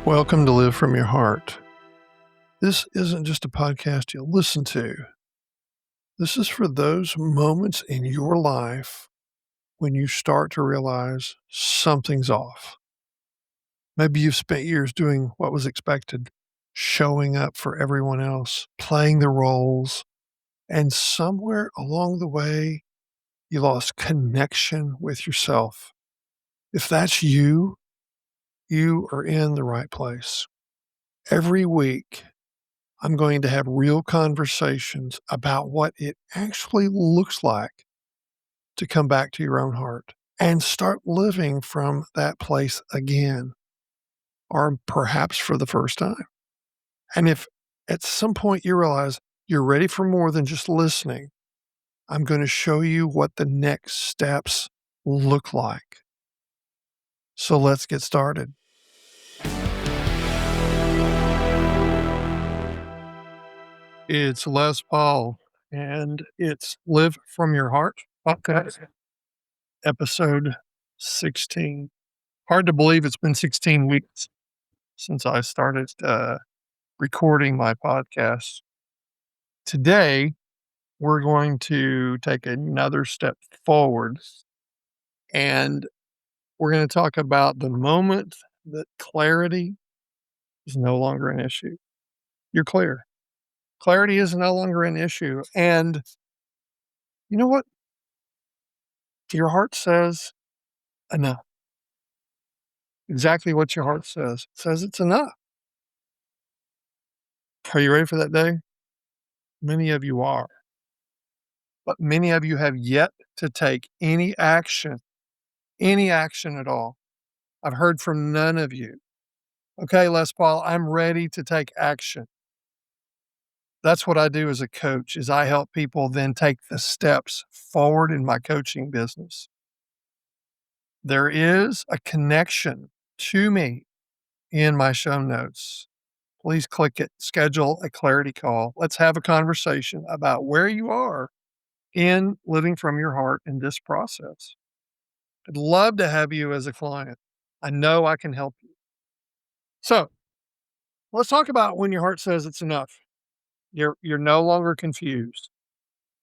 Welcome to Live From Your Heart. This isn't just a podcast you'll listen to. This is for those moments in your life when you start to realize something's off. Maybe you've spent years doing what was expected, showing up for everyone else, playing the roles, and somewhere along the way, you lost connection with yourself. If that's you, you are in the right place. Every week, I'm going to have real conversations about what it actually looks like to come back to your own heart and start living from that place again, or perhaps for the first time. And if at some point you realize you're ready for more than just listening, I'm going to show you what the next steps look like. So let's get started. It's Les Paul, and it's Live From Your Heart podcast, episode 16. Hard to believe it's been 16 weeks since I started recording my podcast. Today, we're going to take another step forward, and we're going to talk about the moment that clarity is no longer an issue. You're clear. Clarity is no longer an issue. And you know what? Your heart says enough. Exactly what your heart says. It says it's enough. Are you ready for that day? Many of you are. But many of you have yet to take any action at all. I've heard from none of you. Okay, Les Paul, I'm ready to take action. That's what I do as a coach, is I help people then take the steps forward in my coaching business. There is a connection to me in my show notes. Please click it, schedule a clarity call. Let's have a conversation about where you are in living from your heart in this process. I'd love to have you as a client. I know I can help you. So let's talk about when your heart says it's enough. You're no longer confused.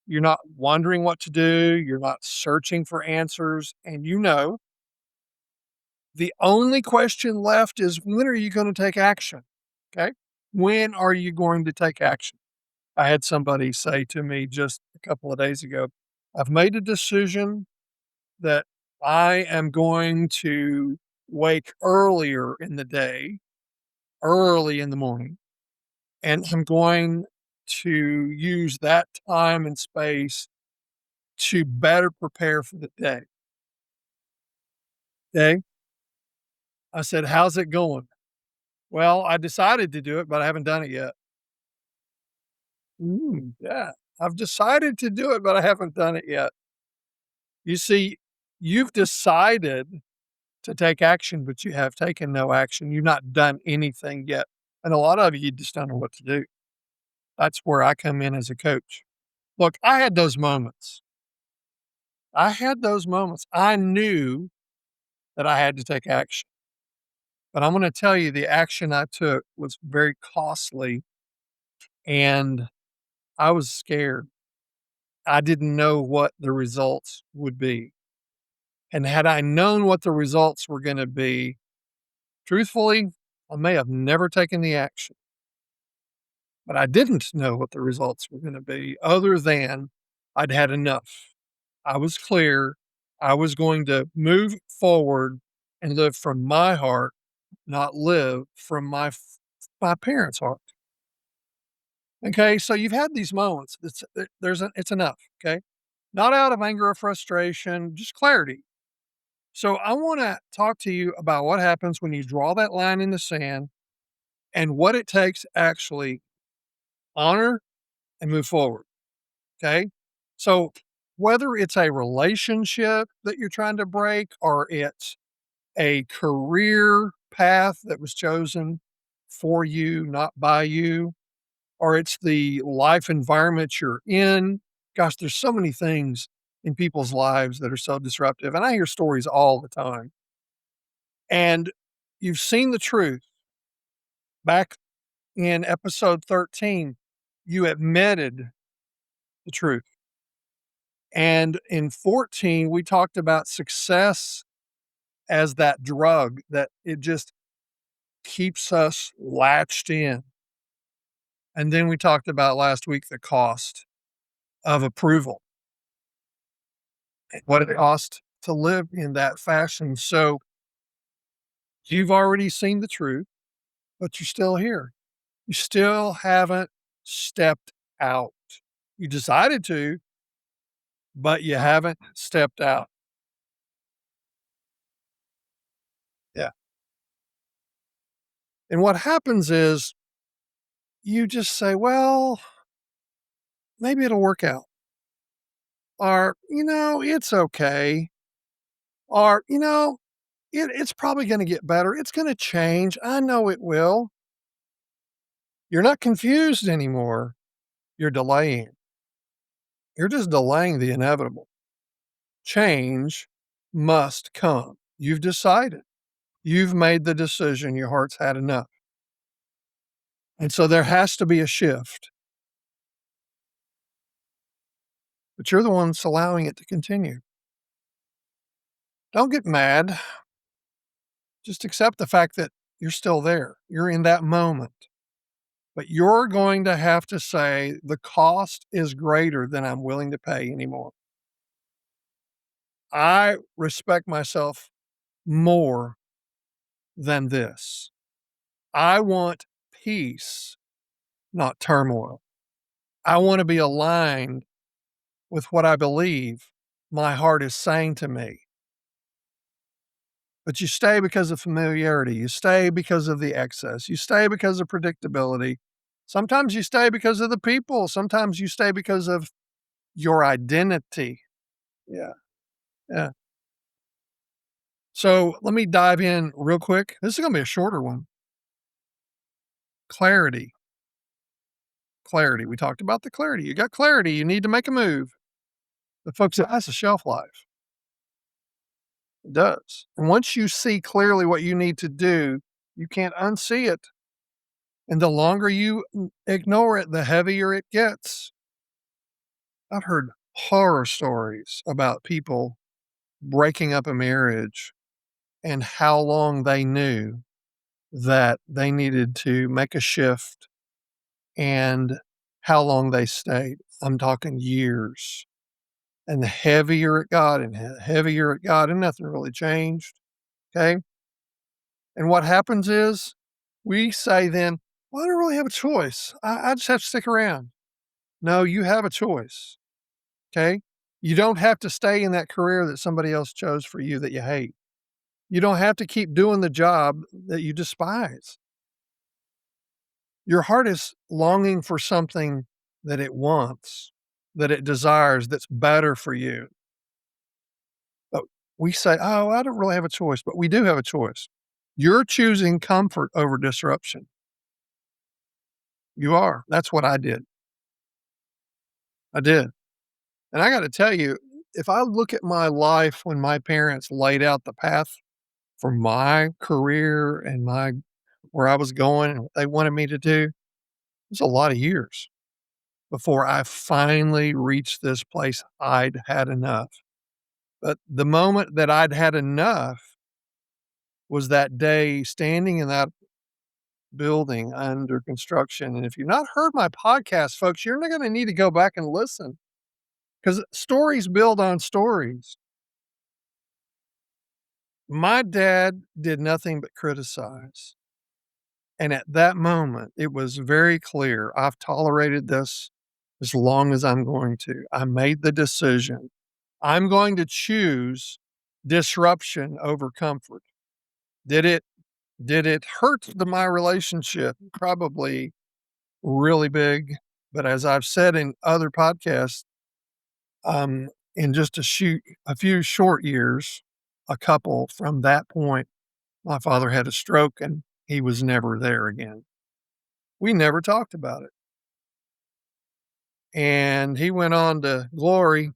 You're not wondering what to do. You're not searching for answers. And you know, the only question left is, when are you going to take action? Okay. When are you going to take action? I had somebody say to me just a couple of days ago, I've made a decision that I am going to wake earlier in the day, early in the morning, and I'm going to use that time and space to better prepare for the day. Okay. I said, how's it going? Well, I decided to do it, but I haven't done it yet. Yeah. I've decided to do it, but I haven't done it yet. You see, you've decided to take action, but you have taken no action. You've not done anything yet. And a lot of you just don't know what to do. That's where I come in as a coach. Look, I had those moments. I knew that I had to take action. But I'm going to tell you, the action I took was very costly, and I was scared. I didn't know what the results would be. And had I known what the results were going to be, truthfully, I may have never taken the action. But I didn't know what the results were going to be, other than I'd had enough. I was clear. I was going to move forward and live from my heart, not live from my parents' heart. Okay, so you've had these moments. It's enough. Okay, not out of anger or frustration, just clarity. So I want to talk to you about what happens when you draw that line in the sand and what it takes to actually honor and move forward. Okay. So whether it's a relationship that you're trying to break, or it's a career path that was chosen for you, not by you, or it's the life environment you're in. Gosh, there's so many things in people's lives that are so disruptive. And I hear stories all the time. And you've seen the truth. Back in episode 13, you admitted the truth. And in 14, we talked about success as that drug that it just keeps us latched in. And then we talked about last week the cost of approval, what it costs to live in that fashion. So you've already seen the truth, but you're still here. You still haven't stepped out. You decided to, but you haven't stepped out. Yeah. And what happens is you just say, well, maybe it'll work out. Or, it's okay. Or, it's probably going to get better. It's going to change. I know it will. You're not confused anymore. You're delaying. You're just delaying the inevitable. Change must come. You've decided. You've made the decision. Your heart's had enough. And so there has to be a shift, but you're the one that's allowing it to continue. Don't get mad. Just accept the fact that you're still there. You're in that moment. But you're going to have to say, the cost is greater than I'm willing to pay anymore. I respect myself more than this. I want peace, not turmoil. I want to be aligned with what I believe my heart is saying to me. But you stay because of familiarity. You stay because of the excess. You stay because of predictability. Sometimes you stay because of the people. Sometimes you stay because of your identity. Yeah. Yeah. So let me dive in real quick. This is going to be a shorter one. Clarity. Clarity. We talked about the clarity. You got clarity. You need to make a move. But folks, it has a shelf life. It does. And once you see clearly what you need to do, you can't unsee it. And the longer you ignore it, the heavier it gets. I've heard horror stories about people breaking up a marriage and how long they knew that they needed to make a shift and how long they stayed. I'm talking years. And the heavier it got and heavier it got, and nothing really changed. Okay. And what happens is we say then, well, I don't really have a choice. I just have to stick around. No, you have a choice. Okay. You don't have to stay in that career that somebody else chose for you that you hate. You don't have to keep doing the job that you despise. Your heart is longing for something that it wants, that it desires, that's better for you. But we say, oh, I don't really have a choice, but we do have a choice. You're choosing comfort over disruption. You are. That's what I did. I did. And I got to tell you, if I look at my life when my parents laid out the path for my career and my where I was going and what they wanted me to do, it was a lot of years before I finally reached this place. I'd had enough. But the moment that I'd had enough was that day standing in that building under construction. And if you've not heard my podcast, folks, you're not going to need to go back and listen because stories build on stories. My dad did nothing but criticize. And at that moment, it was very clear I've tolerated this as long as I'm going to. I made the decision. I'm going to choose disruption over comfort. Did it hurt my relationship? Probably really big. But as I've said in other podcasts, in just a few short years, a couple from that point, my father had a stroke and he was never there again. We never talked about it. And he went on to glory.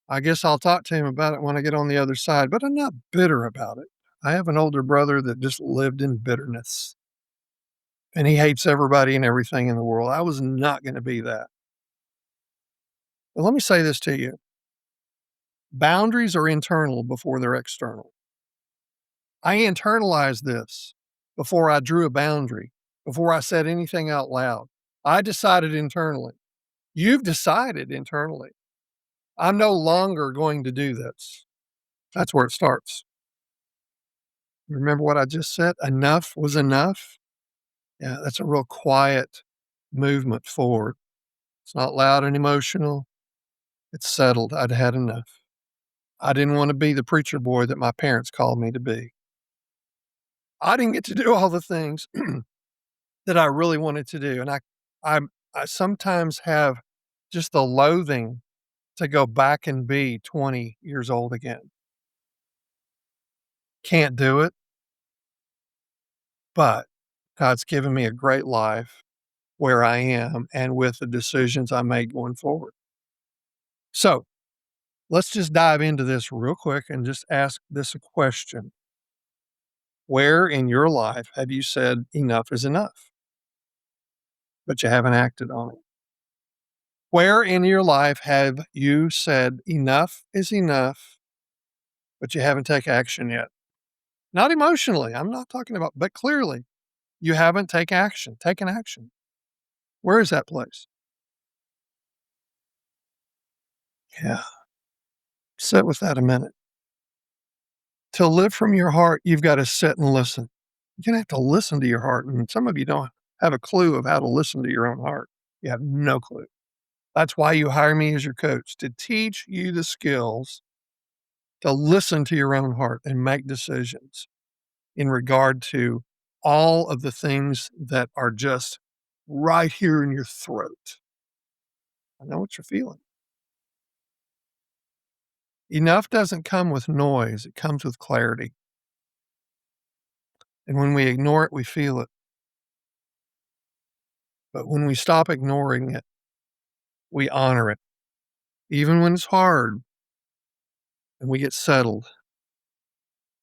I guess I'll talk to him about it when I get on the other side, but I'm not bitter about it. I have an older brother that just lived in bitterness. and he hates everybody and everything in the world. I was not gonna be that. But let me say this to you. Boundaries are internal before they're external. I internalized this before I drew a boundary, before I said anything out loud. I decided internally. You've decided internally. I'm no longer going to do this. That's where it starts. Remember what I just said? Enough was enough. Yeah, that's a real quiet movement forward. It's not loud and emotional. It's settled. I'd had enough. I didn't want to be the preacher boy that my parents called me to be. I didn't get to do all the things that I really wanted to do. And I I sometimes have just the loathing to go back and be 20 years old again. Can't do it, but God's given me a great life where I am and with the decisions I made going forward. So let's just dive into this real quick and just ask this a question. Where in your life have you said enough is enough, but you haven't acted on it? Where in your life have you said enough is enough, but you haven't taken action yet? Not emotionally. I'm not talking about, but clearly you haven't taken action. Where is that place? Yeah. Sit with that a minute. To live from your heart, you've got to sit and listen. You're going to have to listen to your heart. And some of you don't have a clue of how to listen to your own heart. You have no clue. That's why you hire me as your coach, to teach you the skills to listen to your own heart and make decisions in regard to all of the things that are just right here in your throat. I know what you're feeling. Enough doesn't come with noise, it comes with clarity. And when we ignore it, we feel it. But when we stop ignoring it, we honor it, even when it's hard, and we get settled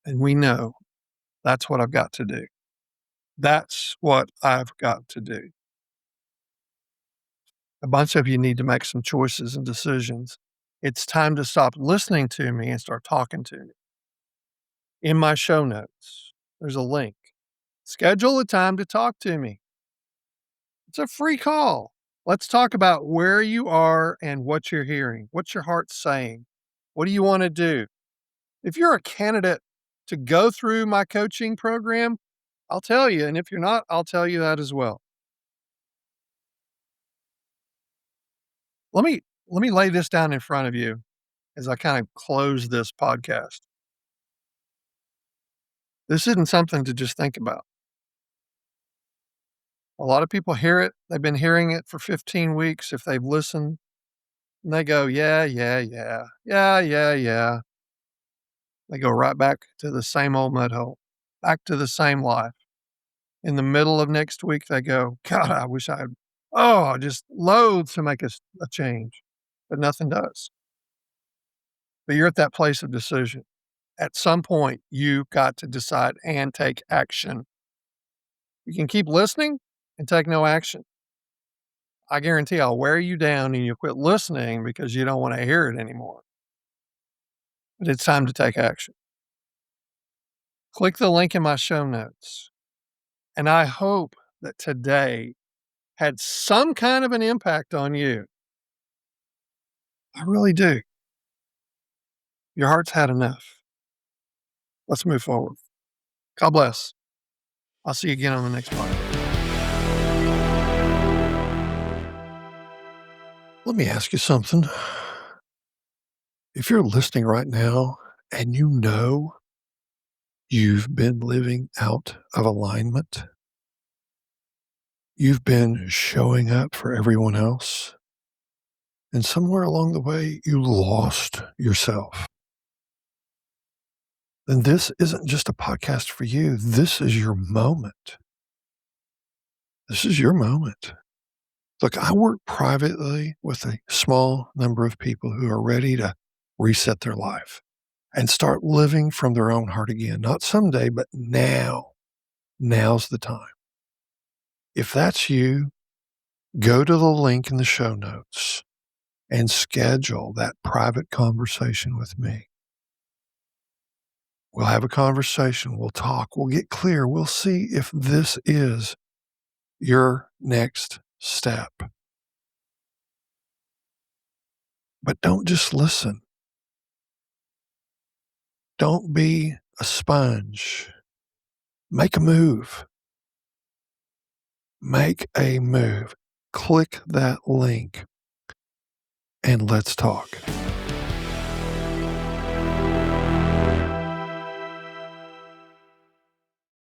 and we know that's what I've got to do. That's what I've got to do. A bunch of you need to make some choices and decisions. It's time to stop listening to me and start talking to me. In my show notes, there's a link. Schedule a time to talk to me. It's a free call. Let's talk about where you are and what you're hearing. What's your heart saying? What do you want to do? If you're a candidate to go through my coaching program, I'll tell you. And if you're not, I'll tell you that as well. Let me lay this down in front of you as I kind of close this podcast. This isn't something to just think about. A lot of people hear it. They've been hearing it for 15 weeks if they've listened. And they go, yeah, yeah, yeah, yeah, yeah, yeah. They go right back to the same old mud hole, back to the same life. In the middle of next week, they go, God, I wish I had, oh, I just loathe to make a change, but nothing does. But you're at that place of decision. At some point, you've got to decide and take action. You can keep listening and take no action. I guarantee I'll wear you down and you'll quit listening because you don't want to hear it anymore. But it's time to take action. Click the link in my show notes. And I hope that today had some kind of an impact on you. I really do. Your heart's had enough. Let's move forward. God bless. I'll see you again on the next podcast. Let me ask you something. If you're listening right now and you know you've been living out of alignment, you've been showing up for everyone else, and somewhere along the way you lost yourself, then this isn't just a podcast for you. This is your moment. This is your moment. Look, I work privately with a small number of people who are ready to reset their life and start living from their own heart again. Not someday, but now. Now's the time. If that's you, go to the link in the show notes and schedule that private conversation with me. We'll have a conversation. We'll talk. We'll get clear. We'll see if this is your next step. But don't just listen. Don't be a sponge. Make a move. Make a move. Click that link and let's talk.